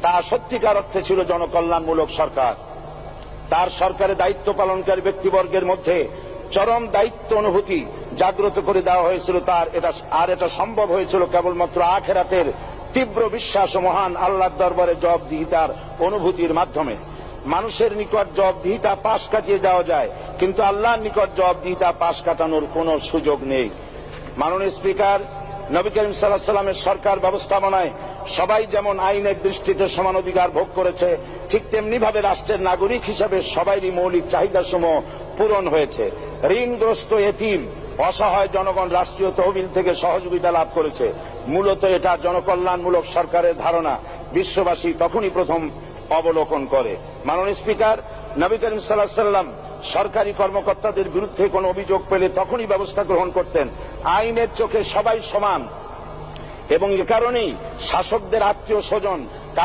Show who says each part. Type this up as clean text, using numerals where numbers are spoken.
Speaker 1: তা সত্যিকার অর্থে ছিল জনকল্যাণমূলক সরকার। তার সরকারে দায়িত্ব পালনকারী ব্যক্তিবর্গের মধ্যে চরম দায়িত্ব অনুভূতি জাগ্রত করে দেওয়া হয়েছিল। এটা সম্ভব হয়েছিল কেবলমাত্র আখিরাতের তীব্র বিশ্বাস ও মহান আল্লাহর দরবারে জবাবদিহিতার অনুভূতির মাধ্যমে। মানুষের নিকট জবাবদিহিতা পাশ কাটিয়ে যাওয়া যায়, কিন্তু আল্লাহর নিকট জবাবদিহিতা পাশ কাটানোর কোনো সুযোগ নেই। মাননীয় স্পিকার, নবী করিম সাল্লাল্লাহু আলাইহি ওয়াসাল্লামের সরকার ব্যবস্থাপনায় সবাই যেমন আইনের দৃষ্টিতে সমান অধিকার ভোগ করেছে, ঠিক তেমনি ভাবে রাষ্ট্রের নাগরিক হিসাবে সবারই মৌলিক চাহিদাসমূহ পূরণ হয়েছে। ঋণগ্রস্ত এতিম অসহায় জনগণ রাষ্ট্রীয় তহবিল থেকে সহযোগিতা লাভ করেছে। মূলত এটা জনকল্যাণমূলক সরকারের ধারণা বিশ্ববাসী তখনই প্রথম অবলোকন করে। মাননীয় স্পিকার, নবী করিম সাল্লাল্লাহু আলাইহি ওয়াসাল্লাম সরকারি কর্মকর্তাদের বিরুদ্ধে কোনো অভিযোগ পেলে তখনই ব্যবস্থা গ্রহণ করতেন। আইনের চোখে সবাই সমান এবং এ কারণেই শাসকদের আত্মীয় স্বজন